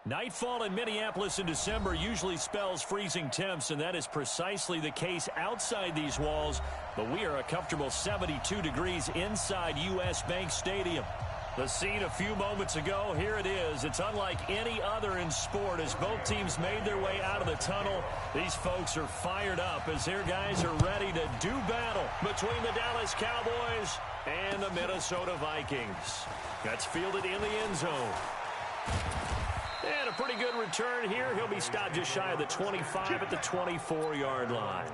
Nightfall in Minneapolis in December usually spells freezing temps, and that is precisely the case outside these walls. But we are a comfortable 72 degrees inside U.S. Bank Stadium. The scene a few moments ago, here it is. It's unlike any other in sport as both teams made their way out of the tunnel. These folks are fired up as their guys are ready to do battle between the Dallas Cowboys and the Minnesota Vikings. That's fielded in the end zone. And a pretty good return here. He'll be stopped just shy of the 25 at the 24-yard line.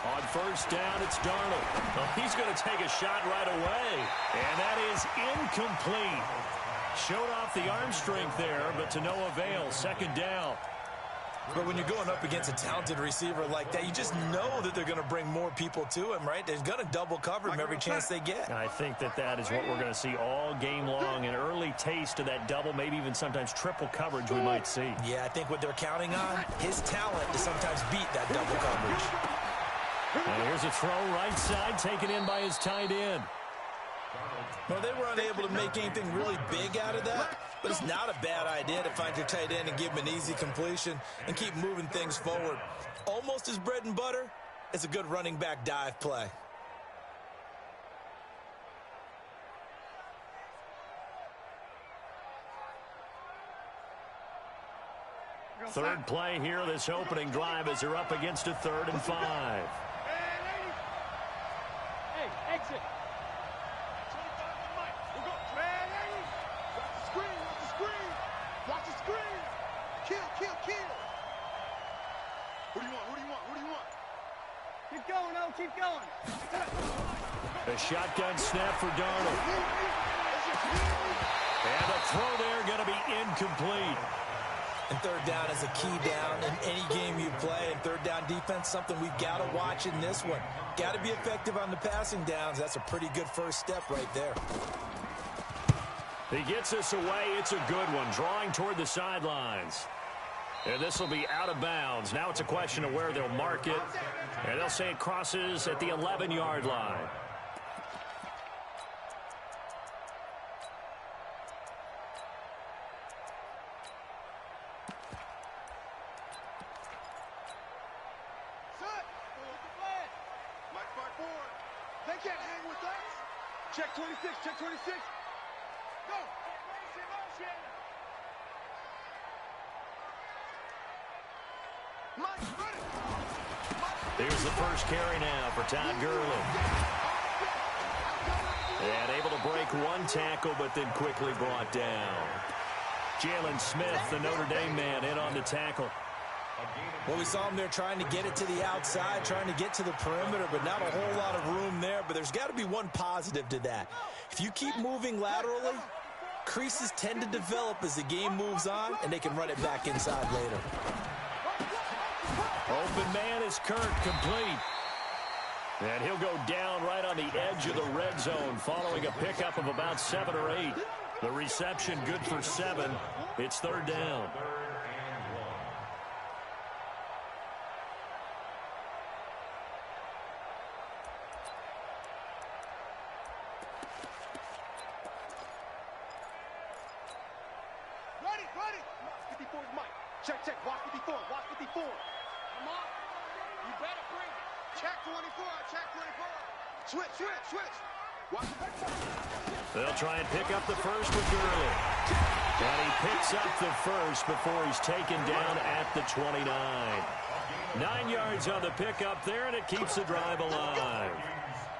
On first down, it's Darnold. Well, he's going to take a shot right away. And that is incomplete. Showed off the arm strength there, but to no avail. Second down. But when you're going up against a talented receiver like that, you just know that they're going to bring more people to him, right? They're going to double cover him every chance they get. I think that is what we're going to see all game long. An early taste of that double, maybe even sometimes triple coverage we might see. Yeah, I think what they're counting on, his talent to sometimes beat that double coverage. And here's a throw right side taken in by his tight end. Well, they were unable to make anything really big out of that, but it's not a bad idea to find your tight end and give him an easy completion and keep moving things forward. Almost his bread and butter is a good running back dive play. Third play here, this opening drive as they're up against a 3rd and 5. Hey, exit. Watch the screen. Kill. Who do you want? Keep going, O. Keep going. A shotgun snap for Darnold. And the throw there going to be incomplete. And third down is a key down in any game you play. And third down defense, something we've got to watch in this one. Got to be effective on the passing downs. That's a pretty good first step right there. He gets us away. It's a good one. Drawing toward the sidelines. And this will be out of bounds. Now it's a question of where they'll mark it. And they'll say it crosses at the 11-yard line. They can't hang with us. Check 26. Go. Here's the first carry now for Todd Gurley. And able to break one tackle, but then quickly brought down. Jalen Smith, the Notre Dame man, in on the tackle. Well, we saw him there trying to get it to the outside, trying to get to the perimeter, but not a whole lot of room there. But there's got to be one positive to that. If you keep moving laterally, creases tend to develop as the game moves on, and they can run it back inside later. Open man is Kirk, complete. And he'll go down right on the edge of the red zone following a pickup of about 7 or 8. The reception good for 7. It's third down. Ready. 54 is Mike. Check. Watch 54. Come on. You better bring it. Check 24. Switch. Watch the They'll try and pick up the first with Gurley. And he picks up the first before he's taken down at the 29. 9 yards on the pickup there, and it keeps the drive alive.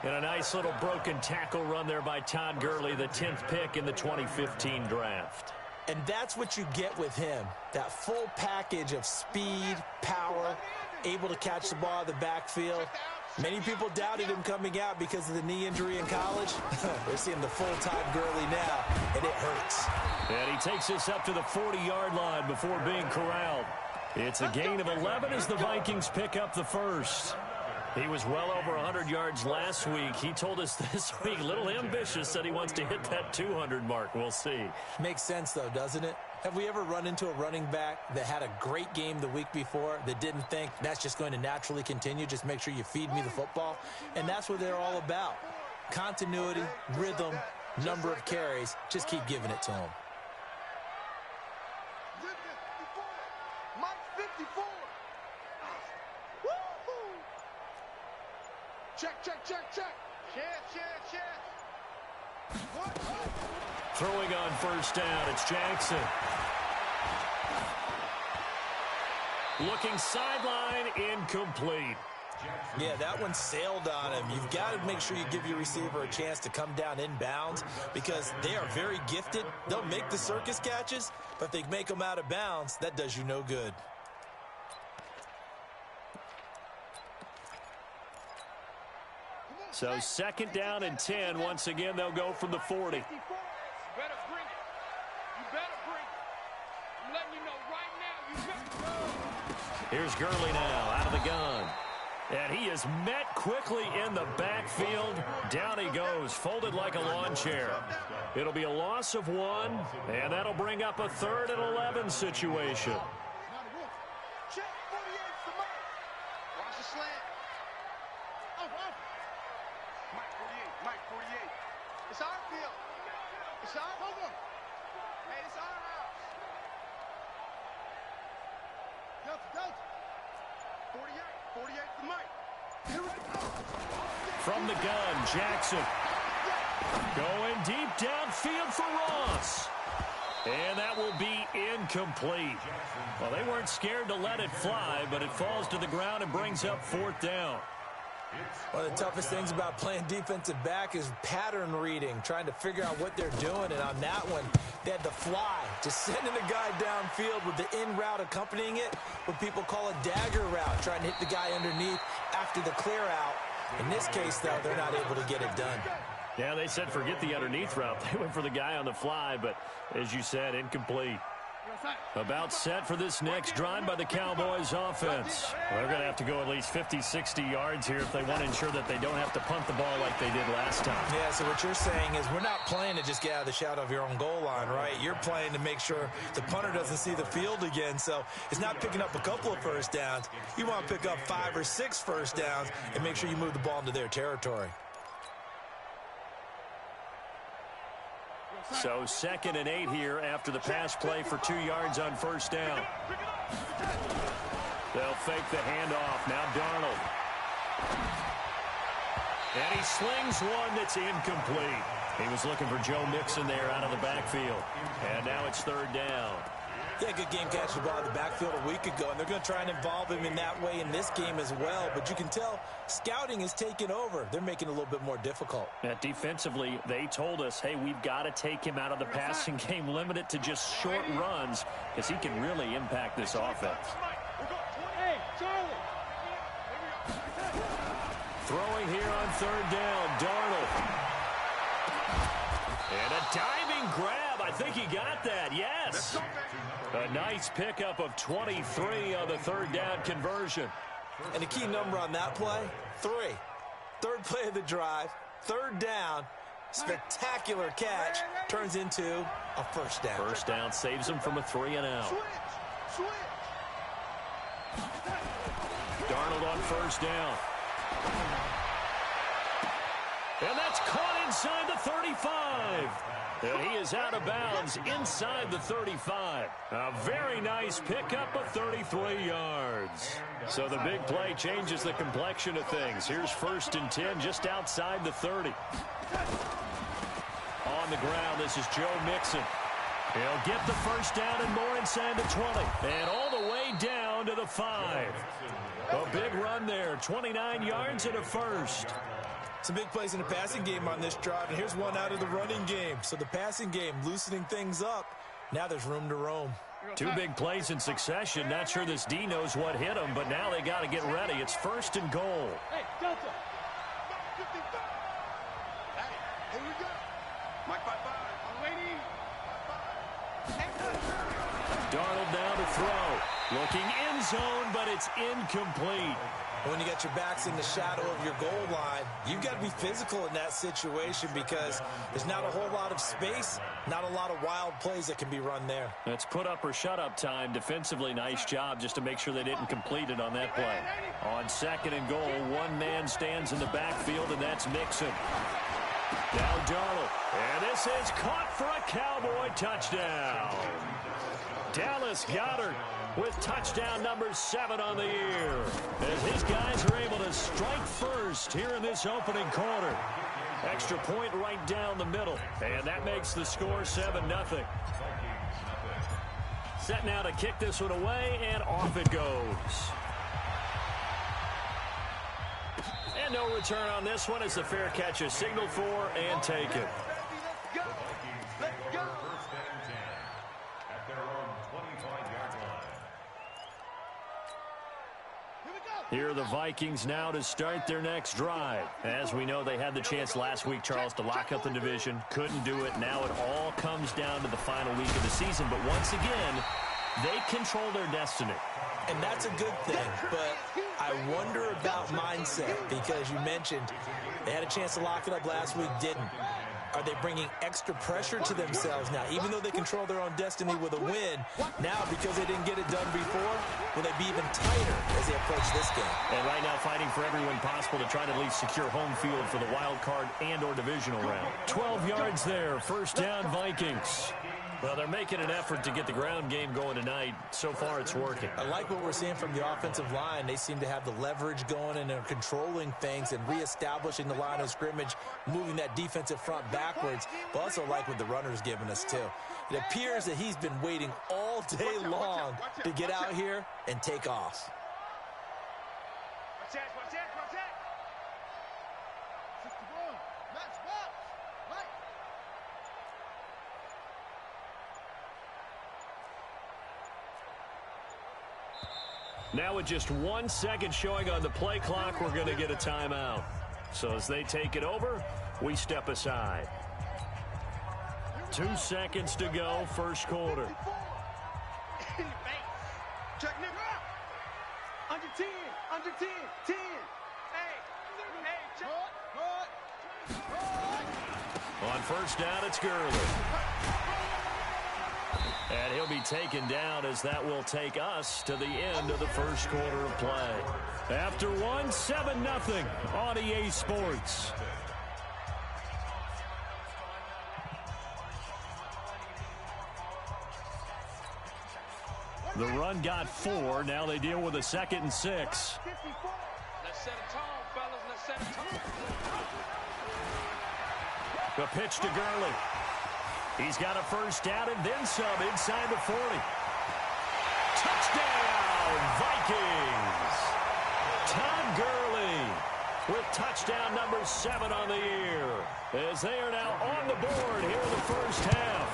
And a nice little broken tackle run there by Todd Gurley, the 10th pick in the 2015 draft. And that's what you get with him, that full package of speed, power, able to catch the ball in the backfield. Many people doubted him coming out because of the knee injury in college. They're seeing the full Todd Gurley now, and it hurts. And he takes us up to the 40-yard line before being corralled. It's a gain of 11 as the Vikings pick up the first. He was well over 100 yards last week. He told us this week, a little ambitious, said he wants to hit that 200 mark. We'll see. Makes sense, though, doesn't it? Have we ever run into a running back that had a great game the week before that didn't think that's just going to naturally continue? Just make sure you feed me the football. And that's what they're all about. Continuity, rhythm, number of carries. Just keep giving it to them. Check, check, check, check. Check. What? Throwing on first down, it's Jackson. Looking sideline, incomplete. Yeah, that one sailed on him. You've got to make sure you give your receiver a chance to come down inbounds because they are very gifted. They'll make the circus catches, but if they make them out of bounds, that does you no good. So second down and 10. Once again, they'll go from the 40. You better bring it. You better bring it. I'm letting you know right now, you better. Here's Gurley now out of the gun. And he is met quickly in the backfield. Down he goes, folded like a lawn chair. It'll be a loss of 1, and that'll bring up a 3rd and 11 situation. Check 48 for Mike. Watch the slant. Mike 48. It's our field. It's our home. Hey, it's our house. Delta. 48 for Mike. Here we go. From the gun, Jackson. Going deep downfield for Ross. And that will be incomplete. Well, they weren't scared to let it fly, but it falls to the ground and brings up 4th down. One of the toughest things about playing defensive back is pattern reading, trying to figure out what they're doing. And on that one, they had to fly, just sending a guy downfield with the in route accompanying it, what people call a dagger route, trying to hit the guy underneath after the clear out. In this case, though, they're not able to get it done. Yeah, they said forget the underneath route. They went for the guy on the fly, but as you said, incomplete. About set for this next drive by the Cowboys offense. They're going to have to go at least 50, 60 yards here if they want to ensure that they don't have to punt the ball like they did last time. Yeah, so what you're saying is we're not playing to just get out of the shadow of your own goal line, right? You're playing to make sure the punter doesn't see the field again. So it's not picking up a couple of first downs. You want to pick up 5 or 6 first downs and make sure you move the ball into their territory. So 2nd and 8 here after the pass play for 2 yards on first down. They'll fake the handoff. Now Darnold. And he slings one that's incomplete. He was looking for Joe Mixon there out of the backfield. And now it's 3rd down. Yeah, good game catching the ball in the backfield a week ago, and they're going to try and involve him in that way in this game as well. But you can tell scouting is taking over. They're making it a little bit more difficult. Defensively, they told us, hey, we've got to take him out of the passing game, limit it to just short runs, because he can really impact this offense. Hey, Charlie. Throwing here on 3rd down, Darnold. And a diving grab. I think he got that, yes. A nice pickup of 23 on the 3rd down conversion. And the key number on that play, 3. 3rd play of the drive, 3rd down, spectacular catch, turns into a first down. First down saves him from a 3 and out. Switch. Darnold on first down. And that's caught inside the 35. And he is out of bounds inside the 35. A very nice pickup of 33 yards. So the big play changes the complexion of things. Here's 1st and 10 just outside the 30. On the ground, this is Joe Mixon. He'll get the first down and more inside the 20. And all the way down to the 5. A big run there, 29 yards and a first. Some big plays in the passing game on this drive, and here's one out of the running game. So the passing game loosening things up. Now there's room to roam. 2 big plays in succession. Not sure this D knows what hit him, but now they got to get ready. It's 1st and goal. Hey, Delta. Hey, here we go. Mike 5-5. I'm waiting. Darnold now to throw. Looking in zone, but it's incomplete. When you got your backs in the shadow of your goal line, you've got to be physical in that situation because there's not a whole lot of space, not a lot of wild plays that can be run there. That's put up or shut up time. Defensively, nice job just to make sure they didn't complete it on that play. On 2nd and goal, one man stands in the backfield, and that's Mixon. Now Darnold, and this is caught for a Cowboy touchdown. Dallas Goedert with touchdown number 7 on the year, as his guys are able to strike first here in this opening quarter. Extra point right down the middle, and that makes the score 7-0. Set now to kick this one away, and off it goes. And no return on this one as the fair catch is signaled for and taken. Here are the Vikings now to start their next drive. As we know, they had the chance last week, Charles, to lock up the division. Couldn't do it. Now it all comes down to the final week of the season. But once again, they control their destiny. And that's a good thing, but I wonder about mindset because you mentioned they had a chance to lock it up last week, didn't. Are they bringing extra pressure to themselves now? Even though they control their own destiny with a win, now because they didn't get it done before, will they be even tighter as they approach this game? And right now fighting for everyone possible to try to at least secure home field for the wild card and or divisional round. 12 yards there, first down Vikings. Well, they're making an effort to get the ground game going tonight. So far, it's working. I like what we're seeing from the offensive line. They seem to have the leverage going and they're controlling things and reestablishing the line of scrimmage, moving that defensive front backwards. But also like what the runner's giving us, too. It appears that he's been waiting all day long to get out here and take off. Now with just 1 second showing on the play clock, we're going to get a timeout. So as they take it over, we step aside. 2 seconds to go, first quarter. Under 10, under 10, 10. On first down, it's Gurley. And he'll be taken down as that will take us to the end of the first quarter of play. After 7-0 on EA Sports. The run got 4. Now they deal with a 2nd and 6. Let's set a tone, fellas. Let's set a tone. The pitch to Gurley. He's got a first down and then some inside the 40. Touchdown, Vikings! Todd Gurley with touchdown number 7 on the year, as they are now on the board here in the first half.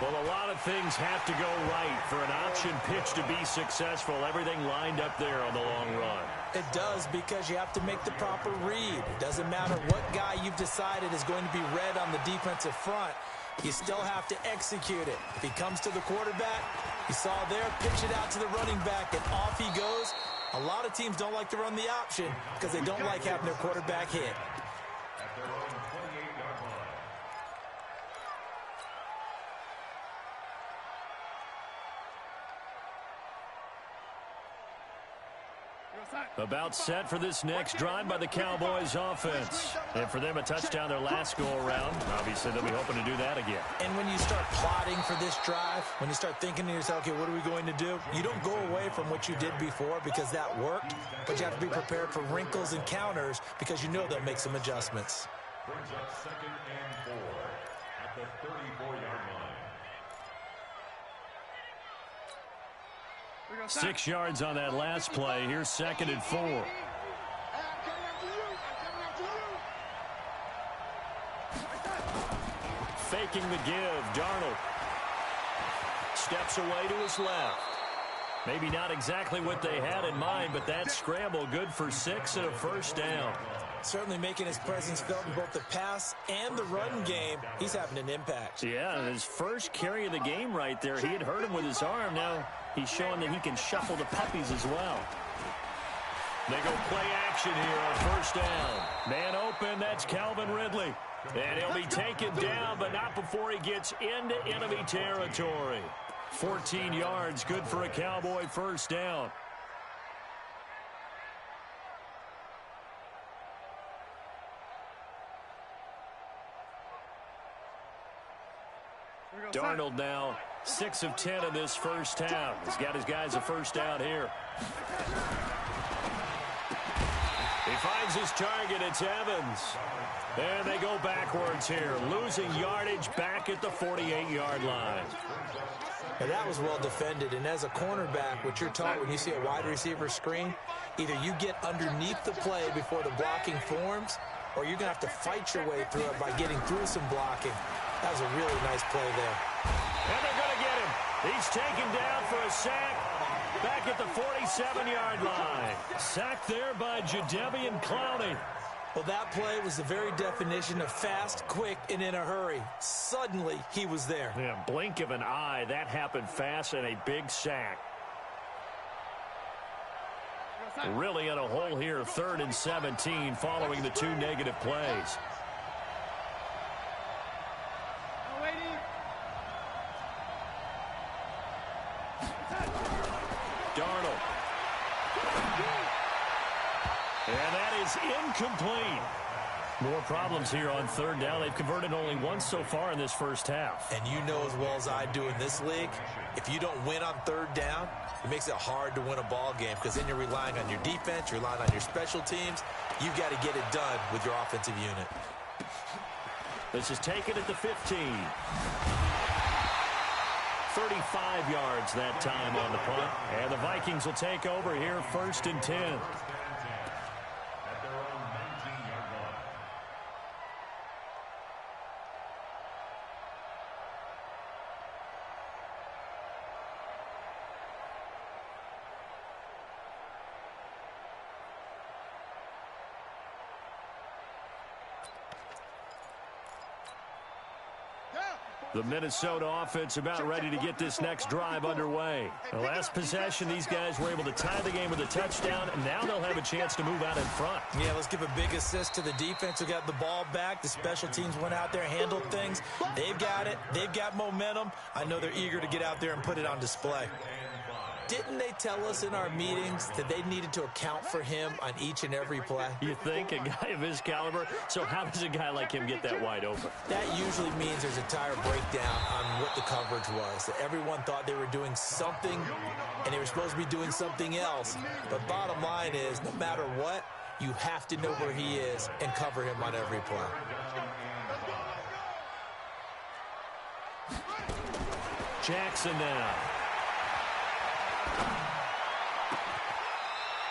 Well, a lot of things have to go right for an option pitch to be successful. Everything lined up there on the long run. It does, because you have to make the proper read. It doesn't matter what guy you've decided is going to be read on the defensive front. You still have to execute it. If he comes to the quarterback, you saw there, pitch it out to the running back, and off he goes. A lot of teams don't like to run the option because they don't like having their quarterback hit. About set for this next drive by the Cowboys offense. And for them, a touchdown their last go-around. Obviously, they'll be hoping to do that again. And when you start plotting for this drive, when you start thinking to yourself, okay, what are we going to do? You don't go away from what you did before because that worked, but you have to be prepared for wrinkles and counters because you know they'll make some adjustments. Brings up 2nd and 4 at the 34-yard line. 6 yards on that last play. Here's 2nd and 4. Faking the give. Darnold steps away to his left. Maybe not exactly what they had in mind, but that scramble good for 6 and a first down. Certainly making his presence felt in both the pass and the run game. He's having an impact. Yeah, his first carry of the game right there. He had hurt him with his arm. Now he's showing that he can shuffle the puppies as well. They go play action here on first down. Man open, that's Calvin Ridley. And he'll be taken down, but not before he gets into enemy territory. 14 yards, good for a Cowboy first down. Darnold now 6 of 10 in this first half. He's got his guys a first down here. He finds his target. It's Evans. And they go backwards here, losing yardage back at the 48-yard line. And that was well defended. And as a cornerback, what you're taught when you see a wide receiver screen, either you get underneath the play before the blocking forms, or you're going to have to fight your way through it by getting through some blocking. That was a really nice play there. And they're going to get him. He's taken down for a sack back at the 47-yard line. Sacked there by Jadeveon Clowney. Well, that play was the very definition of fast, quick, and in a hurry. Suddenly, he was there. Yeah, blink of an eye. That happened fast and a big sack. Really in a hole here, 3rd and 17 following the 2 negative plays. Darnold. And that is incomplete. More problems here on 3rd down. They've converted only once so far in this first half. And you know as well as I do in this league, if you don't win on 3rd down, it makes it hard to win a ball game because then you're relying on your defense, you're relying on your special teams. You've got to get it done with your offensive unit. This is taken at the 15. 35 yards that time on the punt. And the Vikings will take over here 1st and 10. The Minnesota offense about ready to get this next drive underway. The last possession, these guys were able to tie the game with a touchdown, and now they'll have a chance to move out in front. Yeah, let's give a big assist to the defense who got the ball back. The special teams went out there, handled things. They've got it. They've got momentum. I know they're eager to get out there and put it on display. Didn't they tell us in our meetings that they needed to account for him on each and every play? You think? A guy of his caliber? So how does a guy like him get that wide open? That usually means there's a tire breakdown on what the coverage was. That everyone thought they were doing something, and they were supposed to be doing something else. But bottom line is, no matter what, you have to know where he is and cover him on every play. Jackson now.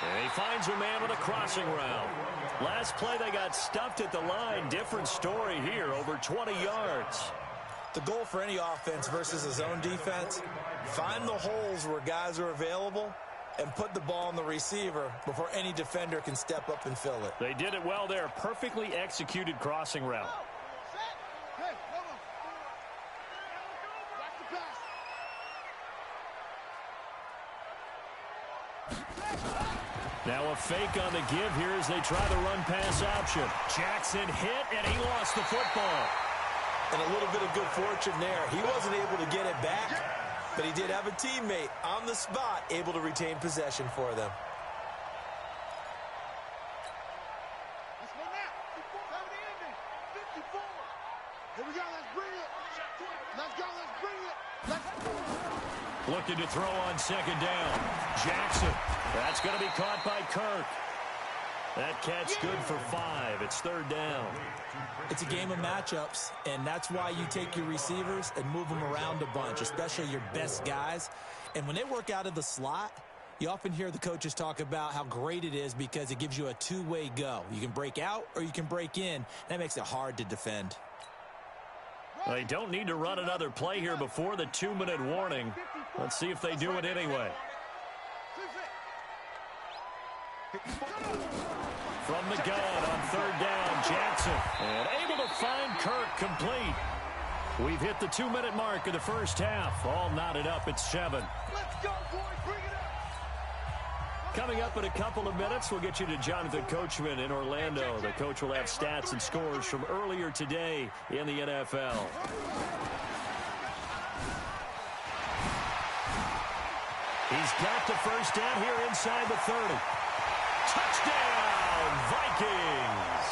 And he finds a man with a crossing route. Last play, they got stuffed at the line. Different story here, over 20 yards. The goal for any offense versus a zone defense, find the holes where guys are available and put the ball on the receiver before any defender can step up and fill it. They did it well there. Perfectly executed crossing route. Now a fake on the give here as they try the run-pass option. Jackson hit, and he lost the football. And a little bit of good fortune there. He wasn't able to get it back, but he did have a teammate on the spot able to retain possession for them. Let's go now. Over the ending. 54. Here we go. Let's bring it. Let's go. Let's bring it. Let's go. Looking to throw on 2nd down. Jackson. That's going to be caught by Kirk. That catch good for 5. It's 3rd down. It's a game of matchups, and that's why you take your receivers and move them around a bunch, especially your best guys. And when they work out of the slot, you often hear the coaches talk about how great it is because it gives you a two-way go. You can break out or you can break in. That makes it hard to defend. They don't need to run another play here before the 2-minute warning. Let's see if they do it anyway. From the gun on third down, Jackson. And able to find Kirk complete. We've hit the 2-minute mark of the first half. All knotted up at 7. Let's go, boys. Bring it up. Coming up in a couple of minutes, we'll get you to Jonathan Coachman in Orlando. The coach will have stats and scores from earlier today in the NFL. He's got the first down here inside the 30. Touchdown, Vikings!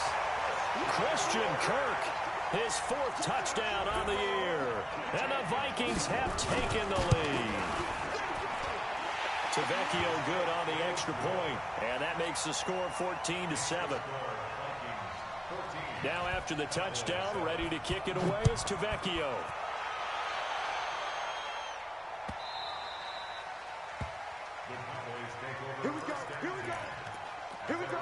Christian Kirk, his 4th touchdown on the year. And the Vikings have taken the lead. Tavecchio good on the extra point, and that makes the score 14-7. Now after the touchdown, ready to kick it away is Tavecchio. Here we go. Here we go. Here we go.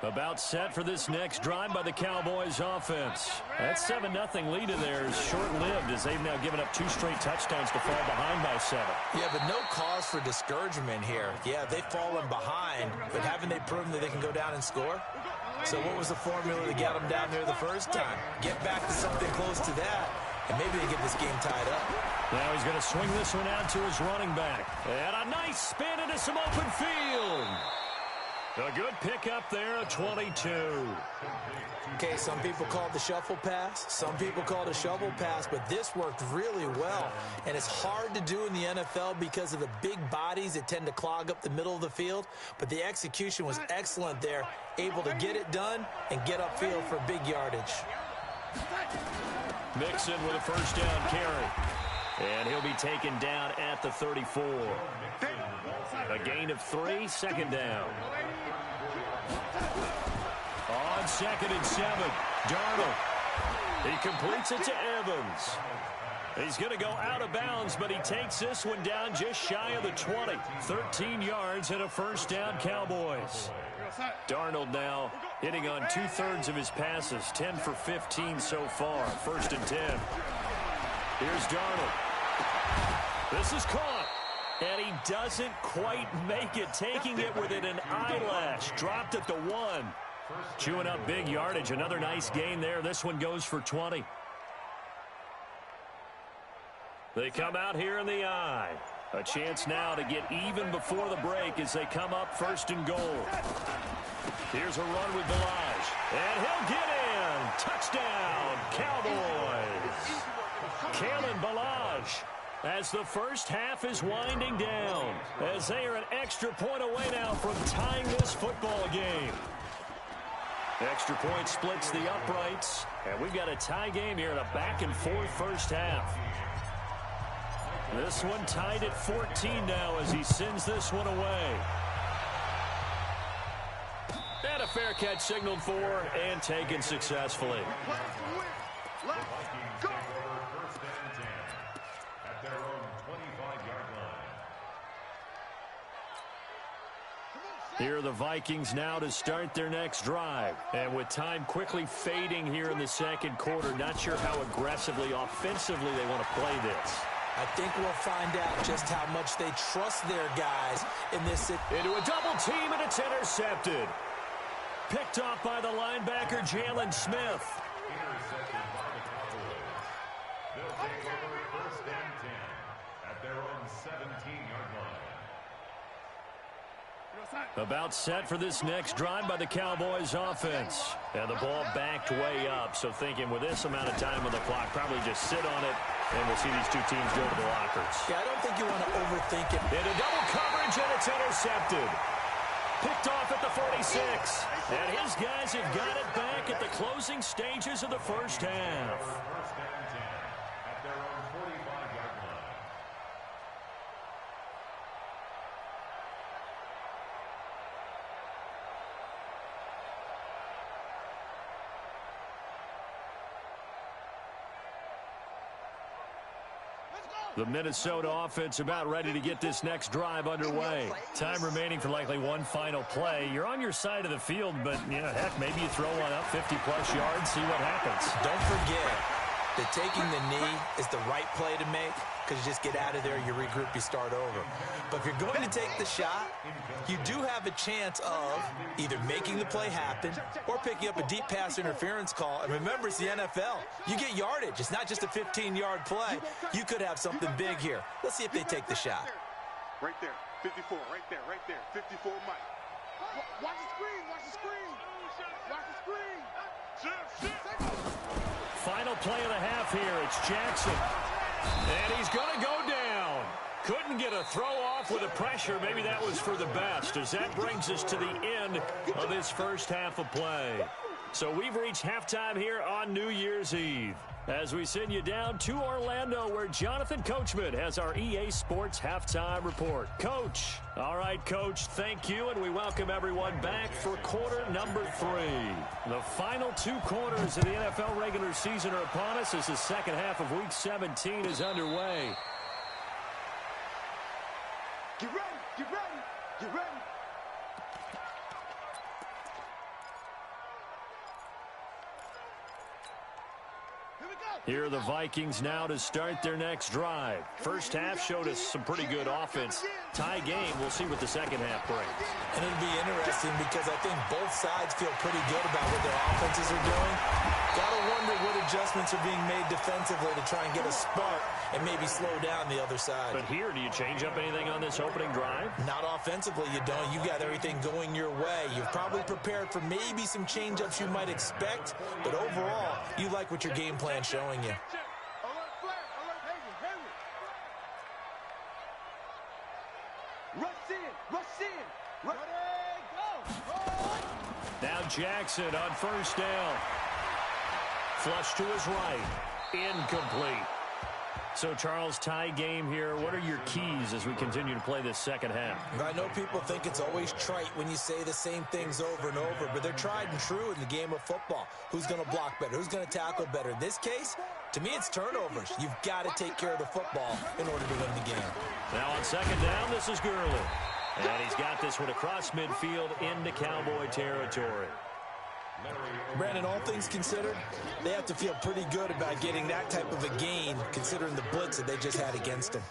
About set for this next drive by the Cowboys offense. That 7-0 lead of theirs short-lived as they've now given up 2 straight touchdowns to fall behind by 7. Yeah, but no cause for discouragement here. Yeah, they've fallen behind, but haven't they proven that they can go down and score? So what was the formula to get them down there the first time? Get back to something close to that, and maybe they get this game tied up. Now he's going to swing this one out to his running back. And a nice spin into some open field. A good pickup there at 22. Okay, some people call it the shuffle pass. Some people call it a shovel pass, but this worked really well. And it's hard to do in the NFL because of the big bodies that tend to clog up the middle of the field. But the execution was excellent there, able to get it done and get upfield for big yardage. Mixon with a first down carry. And he'll be taken down at the 34. A gain of 3, second down. On 2nd and 7, Darnold. He completes it to Evans. He's going to go out of bounds, but he takes this one down just shy of the 20. 13 yards and a first down, Cowboys. Darnold now hitting on 2/3 of his passes, 10 for 15 so far. 1st and 10. Here's Darnold. This is caught. And he doesn't quite make it, taking it within an eyelash. Dropped at the 1. Chewing up big yardage. Another nice gain there. This one goes for 20. They come out here in the eye. A chance now to get even before the break as they come up 1st and goal. Here's a run with Balaj. And he'll get in. Touchdown, Cowboys. Kalen Balaj. As the first half is winding down, as they are an extra point away now from tying this football game. Extra point splits the uprights, and we've got a tie game here in a back-and-forth first half. This one tied at 14 now as he sends this one away. And a fair catch signaled for and taken successfully. Let's go. Here are the Vikings now to start their next drive. And with time quickly fading here in the second quarter, not sure how aggressively, offensively they want to play this. I think we'll find out just how much they trust their guys in this. Into a double team, and it's intercepted. Picked off by the linebacker, Jalen Smith. Intercepted by the Cowboys. They'll take over 1st and 10 at their own 17-yard line. About set for this next drive by the Cowboys offense. And the ball backed way up, so thinking with this amount of time on the clock, probably just sit on it, and we'll see these two teams go to the lockers. Yeah, I don't think you want to overthink it. Into double coverage, and it's intercepted. Picked off at the 46. And his guys have got it back at the closing stages of the first half. 1st and 10 at their own 45-yard line. The Minnesota offense about ready to get this next drive underway. Time remaining for likely one final play. You're on your side of the field, but, heck, maybe you throw one up 50-plus yards, see what happens. Don't forget that taking the knee is the right play to make, because you just get out of there, you regroup, you start over. But if you're going to take the shot, you do have a chance of either making the play happen or picking up a deep pass interference call. And remember, it's the NFL. You get yardage. It's not just a 15-yard play. You could have something big here. Let's see if they take the shot. Right there. 54. Right there. Right there. 54 Mike. Watch the screen. Watch the screen. Watch the screen. Final play of the half here. It's Jackson. And he's going to go down. Couldn't get a throw off with the pressure. Maybe that was for the best, as that brings us to the end of this first half of play. So we've reached halftime here on New Year's Eve, as we send you down to Orlando, where Jonathan Coachman has our EA Sports Halftime Report. Coach. All right, Coach, thank you, and we welcome everyone back for quarter number 3. The final 2 quarters of the NFL regular season are upon us as the second half of Week 17 is underway. Get ready. Get ready. Get ready. Here are the Vikings now to start their next drive. First half showed us some pretty good offense. Tie game, we'll see what the second half brings. And it'll be interesting because I think both sides feel pretty good about what their offenses are doing. Gotta wonder what adjustments are being made defensively to try and get a spark and maybe slow down the other side. But here, do you change up anything on this opening drive? Not offensively, you don't. You got everything going your way. You've probably prepared for maybe some change-ups you might expect, but overall, you like what your game plan's showing you. Now Jackson on first down. Flush to his right. Incomplete. So, Charles, tie game here. What are your keys as we continue to play this second half? I know people think it's always trite when you say the same things over and over, but they're tried and true in the game of football. Who's going to block better? Who's going to tackle better? In this case, to me, it's turnovers. You've got to take care of the football in order to win the game. Now on second down, this is Gurley. And he's got this one across midfield into Cowboy territory. Brandon, all things considered, they have to feel pretty good about getting that type of a gain, considering the blitz that they just had against him.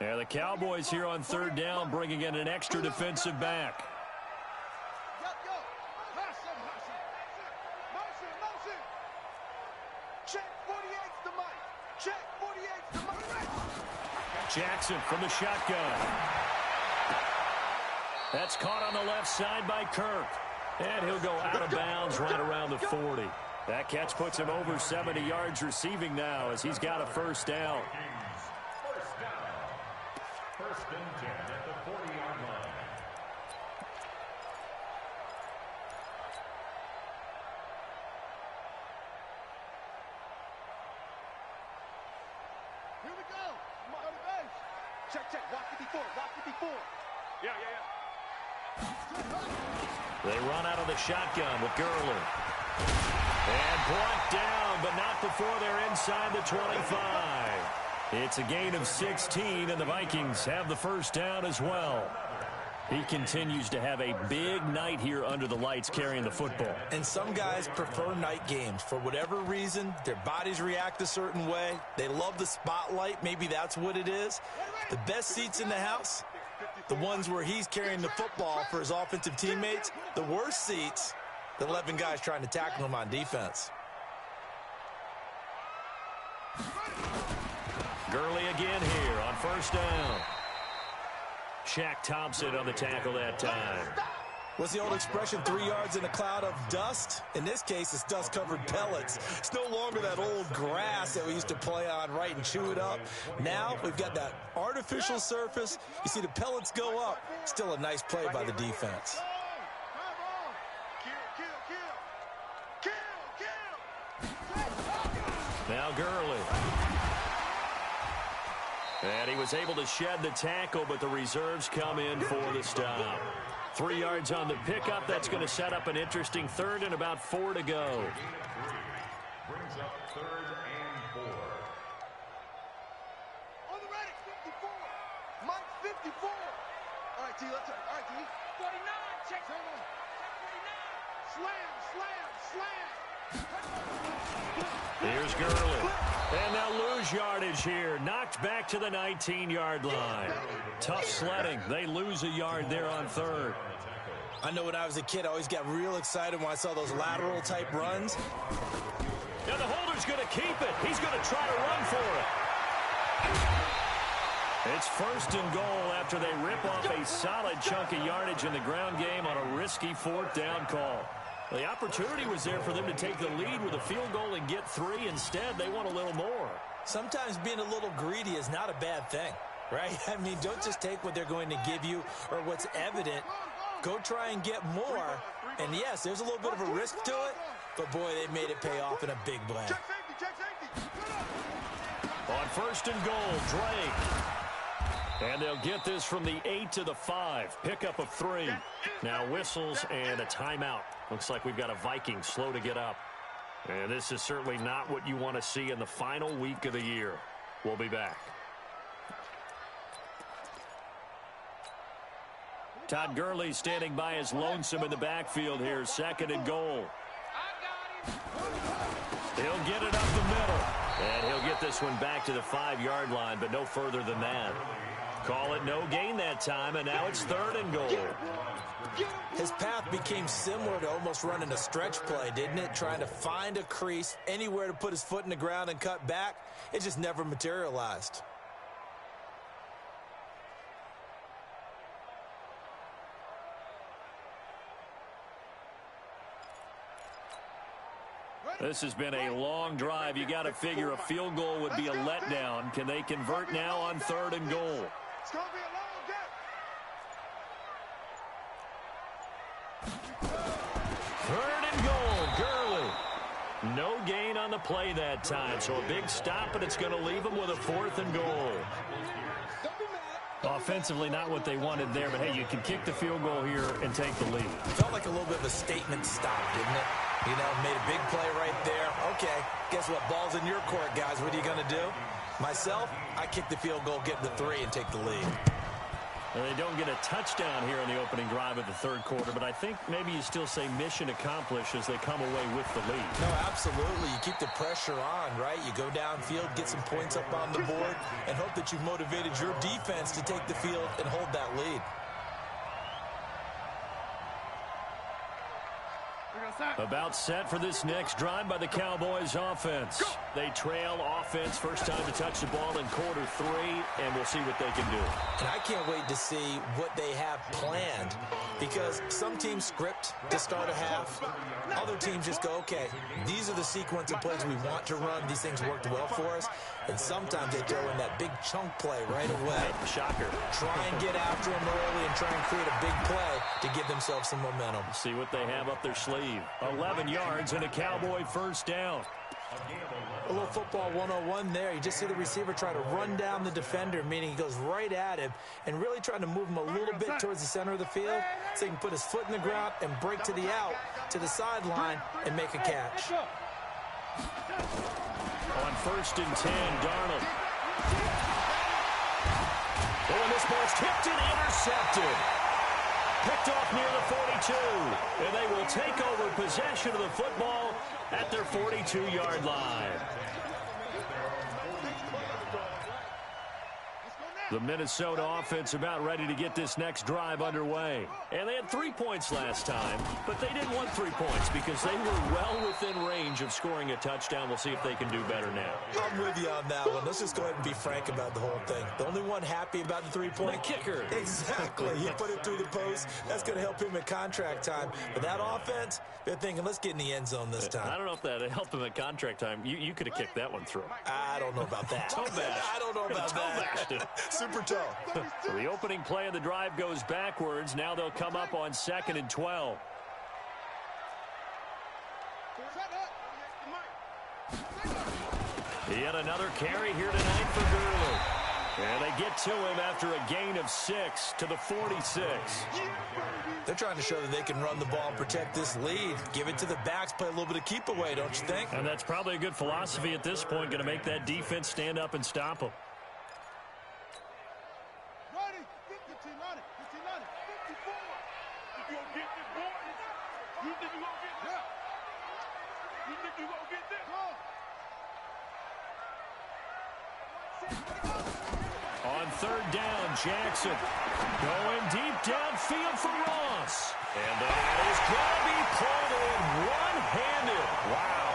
Yeah, the Cowboys here on third down, bringing in an extra defensive back. Jackson from the shotgun. That's caught on the left side by Kirk. And he'll go out of bounds right around the 40. That catch puts him over 70 yards receiving now as he's got a first down. First and 10 at the 40-yard line. Here we go. Go to base. Check. Watch 54. Watch 54. Yeah. They run out of the shotgun with Gurley. And brought down, but not before they're inside the 25. It's a gain of 16, and the Vikings have the first down as well. He continues to have a big night here under the lights carrying the football. And some guys prefer night games. For whatever reason, their bodies react a certain way. They love the spotlight. Maybe that's what it is. The best seats in the house, the ones where he's carrying the football for his offensive teammates. The worst seats, the 11 guys trying to tackle him on defense. Gurley again here on first down. Shaq Thompson on the tackle that time. What's the old expression, 3 yards in a cloud of dust? In this case, it's dust-covered pellets. It's no longer that old grass that we used to play on, right, and chew it up. Now we've got that artificial surface. You see the pellets go up. Still a nice play by the defense. Kill. Now Gurley. And he was able to shed the tackle, but the reserves come in for the stop. 3 yards on the pickup. That's going to set up an interesting third and about 4 to go. Brings up 3rd and 4. On the ready, 54. Mike, 54. All right, T, let's turn. All right, T. 49, check. Turn on. Slam, slam, slam. Here's Gurley. And they'll lose yardage here. Knocked back to the 19-yard line. Tough sledding. They lose a yard there on 3rd. I know when I was a kid, I always got real excited when I saw those lateral-type runs. And the holder's going to keep it. He's going to try to run for it. It's 1st and goal after they rip off a solid chunk of yardage in the ground game on a risky 4th down call. The opportunity was there for them to take the lead with a field goal and get 3. Instead, they want a little more. Sometimes being a little greedy is not a bad thing, right? I mean, don't just take what they're going to give you or what's evident. Go try and get more. And, yes, there's a little bit of a risk to it, but, boy, they made it pay off in a big way. On 1st and goal, Drake. And they'll get this from the 8 to the 5. Pickup of 3. Now whistles and a timeout. Looks like we've got a Viking slow to get up. And this is certainly not what you want to see in the final week of the year. We'll be back. Todd Gurley standing by as lonesome in the backfield here. 2nd and goal. He'll get it up the middle. And he'll get this one back to the 5-yard line, but no further than that. Call it no gain that time, and now it's 3rd and goal. His path became similar to almost running a stretch play, didn't it? Trying to find a crease, anywhere to put his foot in the ground and cut back. It just never materialized. This has been a long drive. You got to figure a field goal would be a letdown. Can they convert now on 3rd and goal? It's going to be a long day. 3rd and goal, Gurley. No gain on the play that time, so a big stop, but it's going to leave them with a 4th and goal. Offensively, not what they wanted there, but hey, you can kick the field goal here and take the lead. Felt like a little bit of a statement stop, didn't it? You know, made a big play right there. Okay, guess what? Ball's in your court, guys. What are you going to do? Myself, I kick the field goal, get the 3, and take the lead. And they don't get a touchdown here in the opening drive of the 3rd quarter, but I think maybe you still say mission accomplished as they come away with the lead. No, absolutely. You keep the pressure on, right? You go downfield, get some points up on the board, and hope that you've motivated your defense to take the field and hold that lead. About set for this next drive by the Cowboys offense. They trail offense, first time to touch the ball in quarter 3, and we'll see what they can do. And I can't wait to see what they have planned, because some teams script to start a half. Other teams just go, okay, these are the sequence of plays we want to run. These things worked well for us. And sometimes they throw in that big chunk play right away. Shocker. Try and get after them early and try and create a big play to give themselves some momentum. See what they have up their sleeve. 11 yards and a Cowboy first down. A little football 101 there. You just see the receiver try to run down the defender, meaning he goes right at him and really trying to move him a little bit towards the center of the field so he can put his foot in the ground and break to the out, to the sideline, and make a catch. On 1st and 10, Darnold. Oh, and this ball's tipped and intercepted. Picked off near the 42. And they will take over possession of the football at their 42-yard line. The Minnesota offense about ready to get this next drive underway. And they had 3 points last time, but they didn't want 3 points because they were well within range of scoring a touchdown. We'll see if they can do better now. I'm with you on that one. Let's just go ahead and be frank about the whole thing. The only one happy about the 3-point. The kicker. Exactly. He put it through the post. That's going to help him at contract time. But that offense, they're thinking, let's get in the end zone this time. I don't know if that helped him at contract time. You could have kicked that one through. I don't know about that. I don't know about that. Super tough. The opening play of the drive goes backwards. Now they'll come up on 2nd and 12. Yet another carry here tonight for Gurley. And they get to him after a gain of 6 to the 46. They're trying to show that they can run the ball and protect this lead. Give it to the backs, play a little bit of keep away, don't you think? And that's probably a good philosophy at this point, going to make that defense stand up and stop them. Ready? 15, 54. You gonna get this, boy? You think you gonna get this? Yeah. You think you gonna get this? On third down, Jackson going deep downfield for Ross. And that is going to be pulled in one-handed. Wow.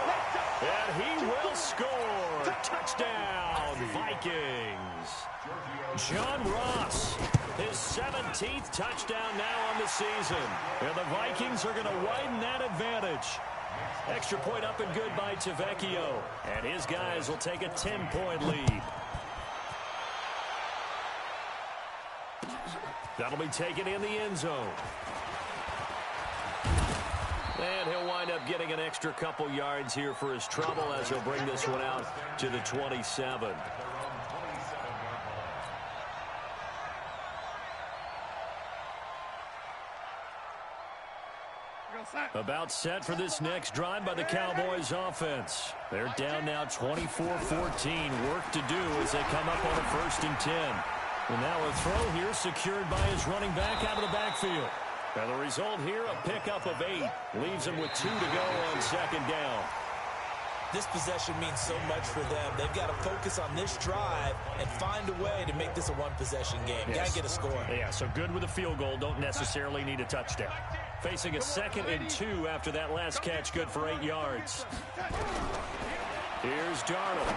And he will score. Touchdown, Vikings. John Ross, his 17th touchdown now on the season. And the Vikings are going to widen that advantage. Extra point up and good by Tavecchio. And his guys will take a 10-point lead. That'll be taken in the end zone. And he'll wind up getting an extra couple yards here for his trouble as he'll bring this one out to the 27. About set for this next drive by the Cowboys offense. They're down now 24-14. Work to do as they come up on a 1st and 10. And now a throw here secured by his running back out of the backfield. And the result here, a pickup of 8. Leaves him with 2 to go on 2nd down. This possession means so much for them. They've got to focus on this drive and find a way to make this a one-possession game. Yes. Got to get a score. Yeah, so good with a field goal. Don't necessarily need a touchdown. Facing a 2nd and 2 after that last catch, good for 8 yards. Here's Darnold.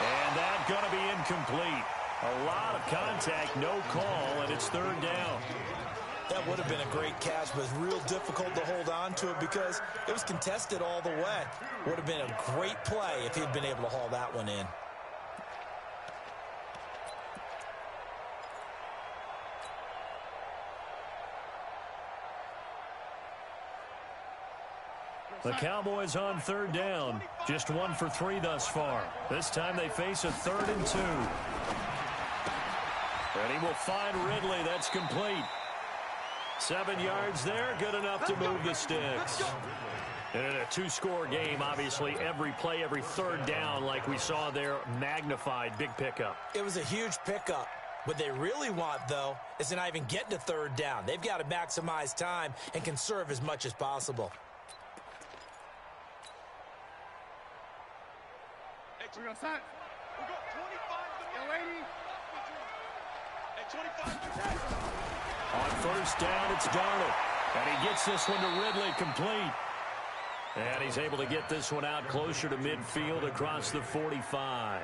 And that's going to be incomplete. A lot of contact, no call, and it's 3rd down. That would have been a great catch, but it's real difficult to hold on to it because it was contested all the way. Would have been a great play if he'd been able to haul that one in. The Cowboys on 3rd down. Just 1 for 3 thus far. This time they face a 3rd and 2. And he will find Ridley. That's complete. 7 yards there. Good enough to move the sticks. And in a 2-score game, obviously, every play, every 3rd down, like we saw there, magnified. Big pickup. It was a huge pickup. What they really want, though, is to not even get to 3rd down. They've got to maximize time and conserve as much as possible. We're going to start. We got 25 to 25. On 1st down, it's Darnold. And he gets this one to Ridley, complete. And he's able to get this one out closer to midfield across the 45.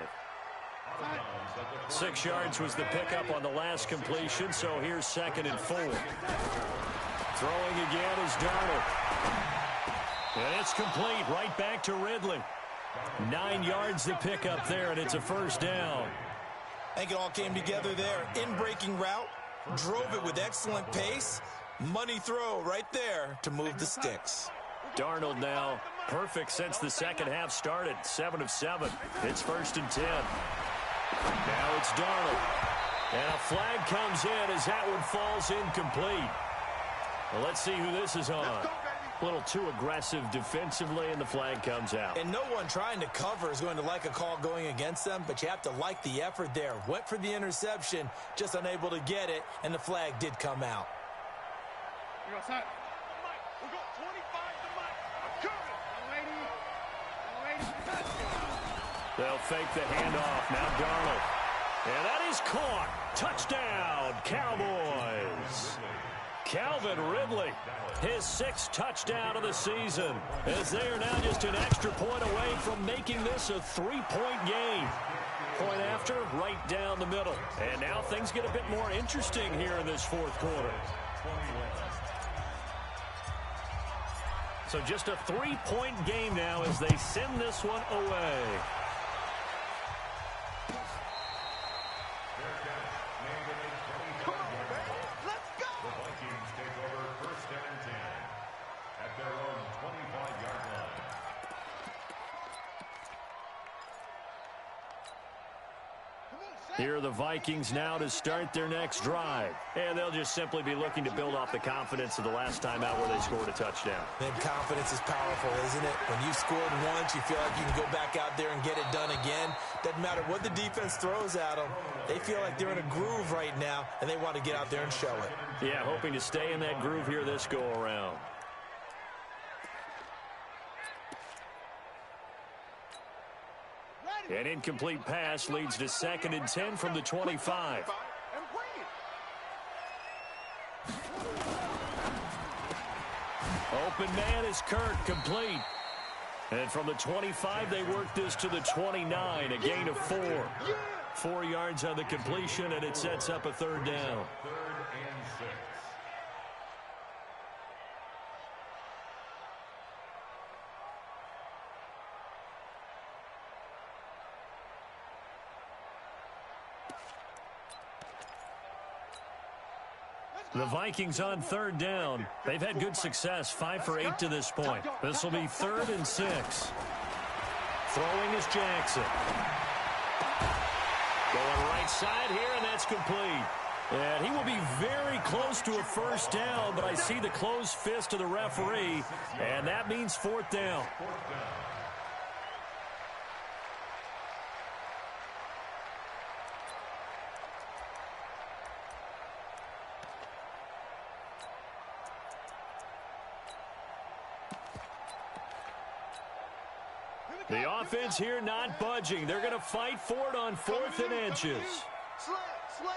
6 yards was the pickup on the last completion, so here's 2nd and 4. Throwing again is Darnold. And it's complete, right back to Ridley. 9 yards the pickup there, and it's a 1st down. I think it all came together there. In-breaking route, drove it with excellent pace. Money throw right there to move the sticks. Darnold now perfect since the 2nd half started. 7 of 7. It's 1st and 10. Now it's Darnold. And a flag comes in as that one falls incomplete. Well, let's see who this is on. A little too aggressive defensively, and the flag comes out. And no one trying to cover is going to like a call going against them, but you have to like the effort there. Went for the interception, just unable to get it, and the flag did come out. We're going to start. We got 25 to Mike. They'll fake the handoff. Now Darnold. And that is caught. Touchdown, Cowboys. Calvin Ridley, his 6th touchdown of the season, as they are now just an extra point away from making this a 3-point game. Point after, right down the middle. And now things get a bit more interesting here in this 4th quarter. So just a 3-point game now as they send this one away. Here are the Vikings now to start their next drive. And they'll just simply be looking to build off the confidence of the last time out where they scored a touchdown. And confidence is powerful, isn't it? When you've scored once, you feel like you can go back out there and get it done again. Doesn't matter what the defense throws at them. They feel like they're in a groove right now, and they want to get out there and show it. Yeah, hoping to stay in that groove here this go-around. An incomplete pass leads to 2nd and 10 from the 25. Open man is Kirk, complete. And from the 25, they work this to the 29, a gain of 4. 4 yards on the completion, and it sets up a 3rd down. 3rd and 6. The Vikings on 3rd down. They've had good success, 5 for 8 to this point. This will be 3rd and 6. Throwing is Jackson. Going right side here, and that's complete. And he will be very close to a 1st down, but I see the closed fist of the referee, and that means 4th down. The offense here not budging. They're going to fight for it on 4th and inches. Slam, slam.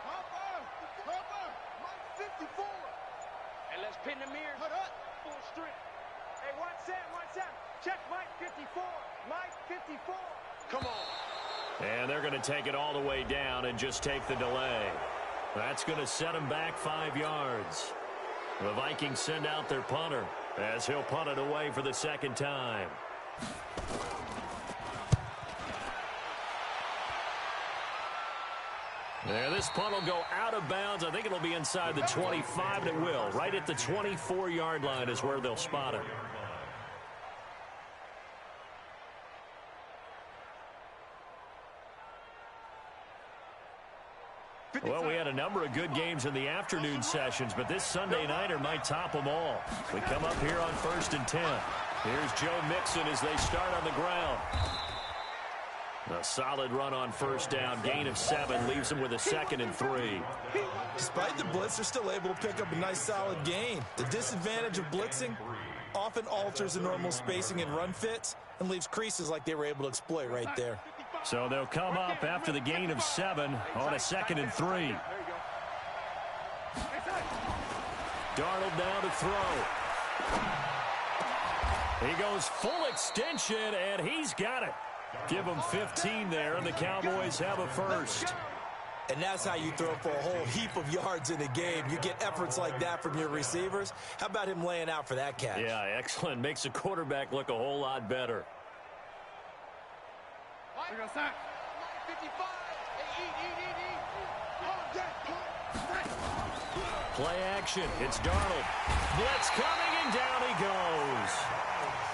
Hopper, Mike 54. And let's pin the mirror. Hold up. Full strength. Hey, watch that. Check Mike 54. Mike 54. Come on. And they're going to take it all the way down and just take the delay. That's going to set them back 5 yards. The Vikings send out their punter as he'll punt it away for the 2nd time. There, this punt will go out of bounds. I think it'll be inside the 25, and it will. Right at the 24-yard line is where they'll spot it. Well, we had a number of good games in the afternoon sessions, but this Sunday nighter might top them all. We come up here on 1st and 10. Here's Joe Mixon as they start on the ground. A solid run on 1st down. Gain of 7 leaves them with a 2nd and 3. Despite the blitz, they're still able to pick up a nice solid gain. The disadvantage of blitzing often alters the normal spacing and run fits and leaves creases like they were able to exploit right there. So they'll come up after the gain of 7 on a 2nd and 3. Darnold down to throw. He goes full extension, and he's got it. Give him 15 there, and the Cowboys have a 1st. And that's how you throw for a whole heap of yards in a game. You get efforts like that from your receivers. How about him laying out for that catch? Yeah, excellent. Makes the quarterback look a whole lot better. Sack. 55. Play action. It's Darnold. Blitz coming, and down he goes.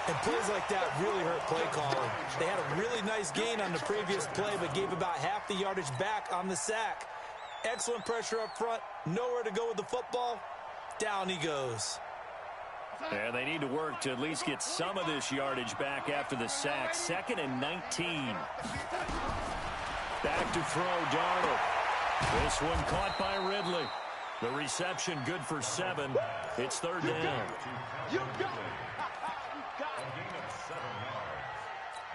And plays like that really hurt play calling. They had a really nice gain on the previous play, but gave about half the yardage back on the sack. Excellent pressure up front. Nowhere to go with the football. Down he goes. And they need to work to at least get some of this yardage back after the sack. 2nd and 19. Back to throw, Darnold. This one caught by Ridley. The reception good for 7. It's 3rd down. You got it. A gain of 7 yards.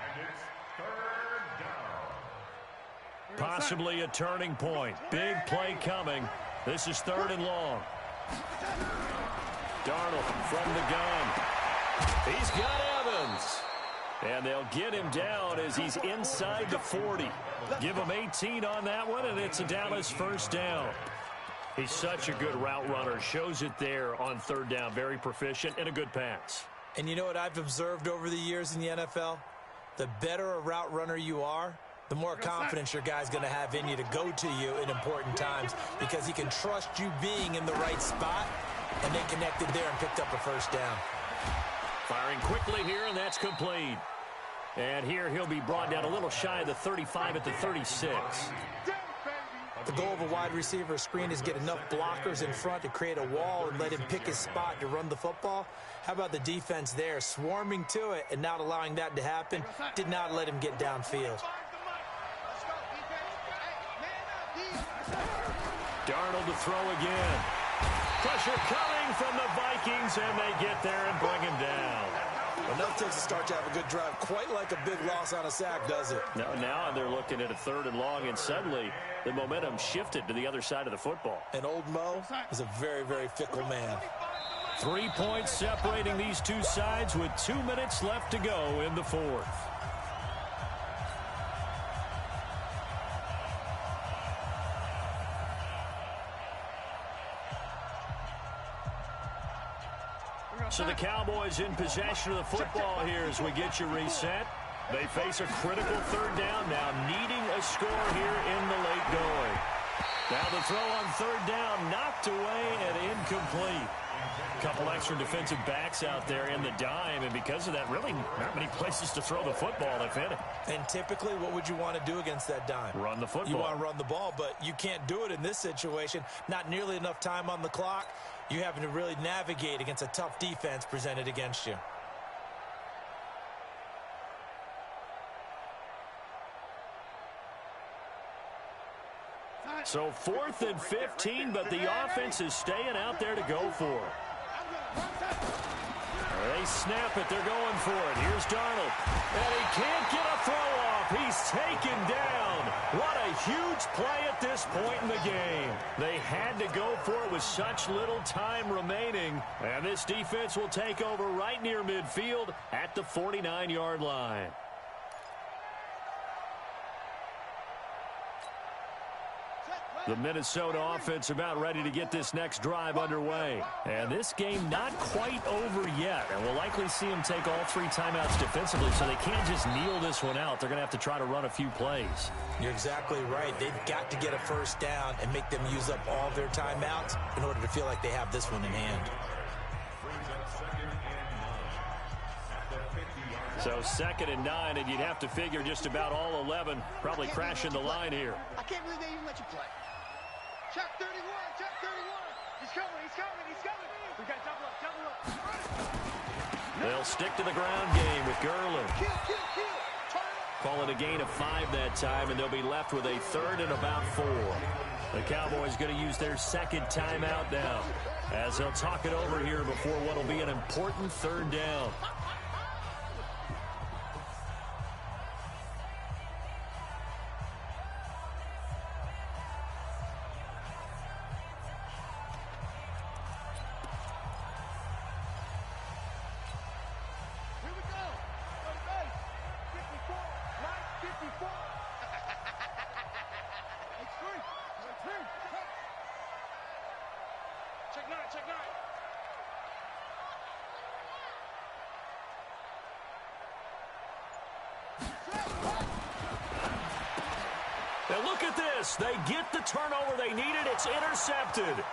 And it's 3rd down. Possibly a turning point. Big play coming. This is 3rd and long. Darnold from the gun. He's got Evans. And they'll get him down as he's inside the 40. Give him 18 on that one, and it's a Dallas 1st down. He's such a good route runner. Shows it there on 3rd down. Very proficient and a good pass. And you know what I've observed over the years in the NFL? The better a route runner you are, the more confidence your guy's going to have in you to go to you in important times because he can trust you being in the right spot and they connected there and picked up a first down. Firing quickly here, and that's complete. And here he'll be brought down a little shy of the 35 at the 36. The goal of a wide receiver screen is get enough blockers in front to create a wall and let him pick his spot to run the football. How about the defense there, swarming to it and not allowing that to happen? Did not let him get downfield. Darnold to throw again. Pressure coming from the Vikings, and they get there and bring him down. Enough takes a start to have a good drive. Quite like a big loss on a sack, does it? Now they're looking at a 3rd and long, and suddenly the momentum shifted to the other side of the football. And old Mo is a very, very fickle man. 3 points separating these two sides with 2 minutes left to go in the 4th. So the Cowboys in possession of the football here as we get you reset. They face a critical 3rd down now, needing a score here in the late going. Now the throw on 3rd down, knocked away and incomplete. A couple extra defensive backs out there in the dime, and because of that, really not many places to throw the football if any. And typically, what would you want to do against that dime? Run the football. You want to run the ball, but you can't do it in this situation. Not nearly enough time on the clock. You're having to really navigate against a tough defense presented against you. So 4th and 15, but the offense is staying out there to go for it. They snap it. They're going for it. Here's Darnold. And he can't get a throw off. He's taken down. What a huge play at this point in the game. They had to go for it with such little time remaining. And this defense will take over right near midfield at the 49-yard line. The Minnesota offense about ready to get this next drive underway. And this game not quite over yet. And we'll likely see them take all 3 timeouts defensively, so they can't just kneel this one out. They're going to have to try to run a few plays. You're exactly right. They've got to get a first down and make them use up all their timeouts in order to feel like they have this one in hand. So 2nd and 9, and you'd have to figure just about all 11 probably crashing the line here. I can't believe they even let you play. Check 31, check 31. He's coming, he's coming, he's coming. We got double up, double up. They'll stick to the ground game with Gurley. Kill. Call it a gain of 5 that time, and they'll be left with a 3rd and about 4. The Cowboys going to use their 2nd timeout now, as they'll talk it over here before what will be an important 3rd down. Check 9. Now look at this. They get the turnover they needed. It's intercepted.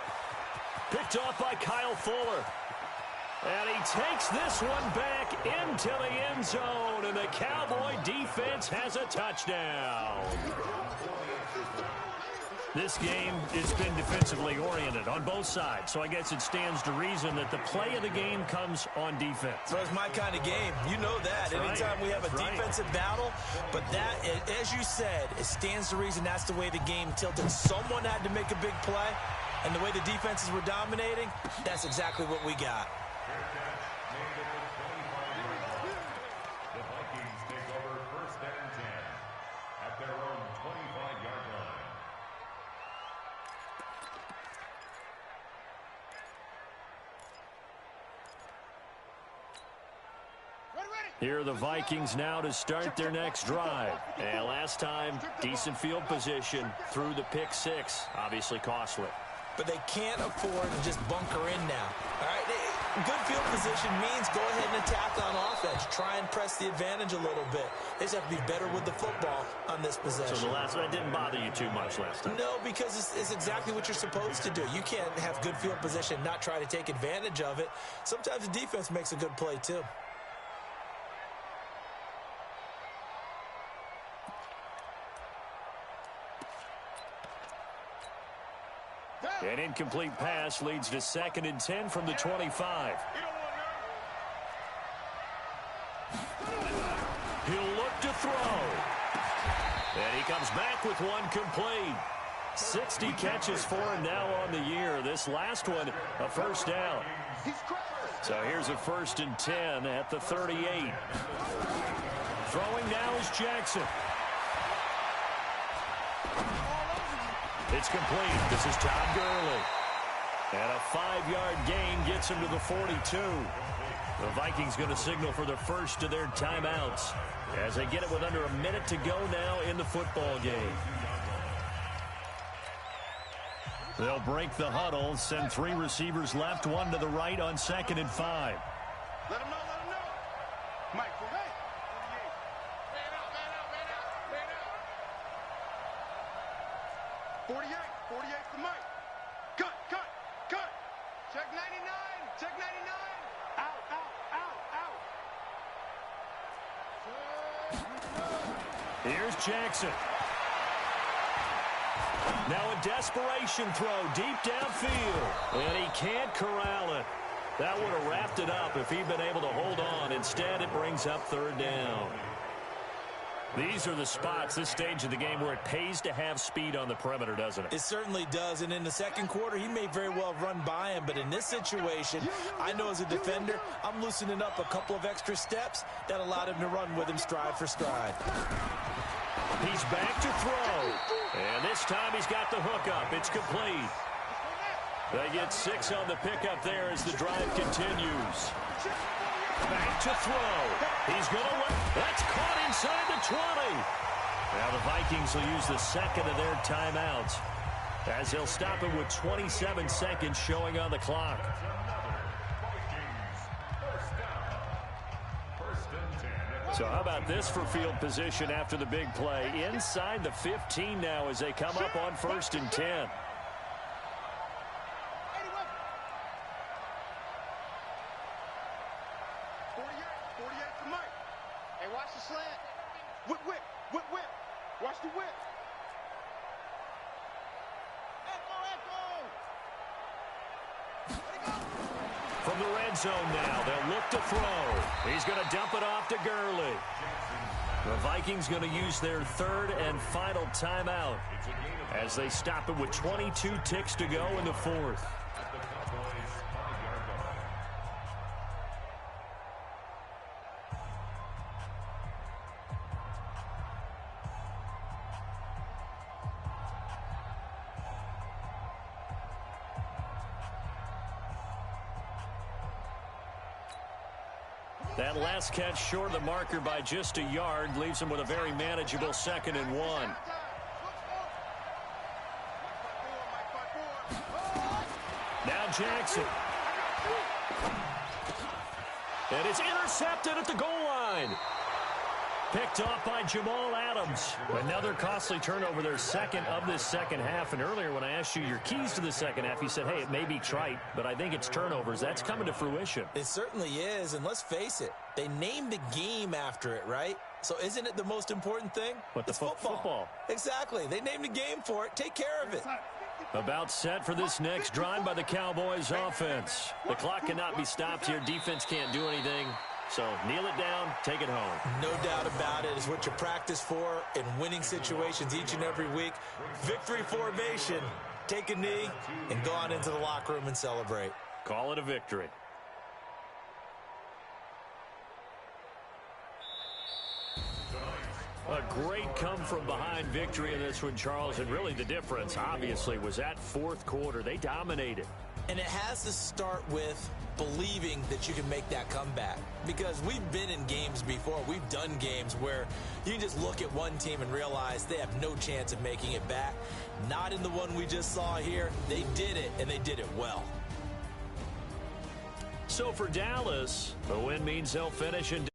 Picked off by Kyle Fuller. And he takes this one back into the end zone. And the Cowboy defense has a touchdown. This game has been defensively oriented on both sides, so I guess it stands to reason that the play of the game comes on defense. So it's my kind of game. You know that. That's Anytime right. we have a That's defensive battle, but that, as you said, it stands to reason that's the way the game tilted. Someone had to make a big play, and the way the defenses were dominating, that's exactly what we got. The Vikings take over 1st and 10 at their own 25-yard line. Here are the Vikings now to start their next drive. And last time, decent field position through the pick 6. Obviously costly. But they can't afford to just bunker in now. All right? Good field position means go ahead and attack on offense. Try and press the advantage a little bit. They just have to be better with the football on this possession. So the last one didn't bother you too much last time? No, because it's exactly what you're supposed to do. You can't have good field position and not try to take advantage of it. Sometimes the defense makes a good play too. An incomplete pass leads to 2nd and 10 from the 25. He'll look to throw. And he comes back with one complete. 60 catches for him now on the year. This last one, a first down. So here's a 1st and 10 at the 38. Throwing now is Jackson. It's complete. This is Todd Gurley. And a 5-yard gain gets him to the 42. The Vikings going to signal for the first of their timeouts as they get it with under a minute to go now in the football game. They'll break the huddle, send 3 receivers left, 1 to the right on 2nd and 5. Let him know, let him know. Mike, for hey. Man out, man out, man out, man out. 48 to Mike. Cut. Check 99. Out. Here's Jackson. Now a desperation throw deep downfield. And he can't corral it. That would have wrapped it up if he'd been able to hold on. Instead, it brings up 3rd down. These are the spots, this stage of the game, where it pays to have speed on the perimeter, doesn't it? It certainly does, and in the second quarter, he may very well run by him, but in this situation, I know as a defender, I'm loosening up a couple of extra steps that allowed him to run with him stride for stride. He's back to throw, and this time he's got the hook up. It's complete. They get 6 on the pickup there as the drive continues. Back to throw. He's going to run. That's caught inside the 20. Now the Vikings will use the 2nd of their timeouts as they'll stop it with 27 seconds showing on the clock. So how about this for field position after the big play? Inside the 15 now as they come up on 1st and 10. 48 to Mike. Hey, watch the slant. Whip. Watch the whip. Echo. From the red zone now, they'll look to throw. He's going to dump it off to Gurley. The Vikings going to use their 3rd and final timeout as they stop it with 22 ticks to go in the 4th. That last catch short of the marker by just a yard leaves him with a very manageable 2nd and 1. Now Jackson. And it's intercepted at the goal line. Picked off by Jamal Adams. Another costly turnover, their 2nd of this second half. And earlier when I asked you your keys to the second half, you said, hey, it may be trite, but I think it's turnovers. That's coming to fruition. It certainly is, and let's face it, they named the game after it, right? So isn't it the most important thing? But the football. Exactly. They named the game for it. Take care of it. About set for this next drive by the Cowboys offense. The clock cannot be stopped here. Defense can't do anything. So kneel it down, take it home. No doubt about it. It's what you practice for in winning situations each and every week. Victory formation. Take a knee and go on into the locker room and celebrate. Call it a victory. A great come-from-behind victory in this one, Charles. And really the difference, obviously, was that 4th quarter. They dominated. And it has to start with believing that you can make that comeback. Because we've been in games before. We've done games where you can just look at one team and realize they have no chance of making it back. Not in the one we just saw here. They did it, and they did it well. So for Dallas, the win means they'll finish in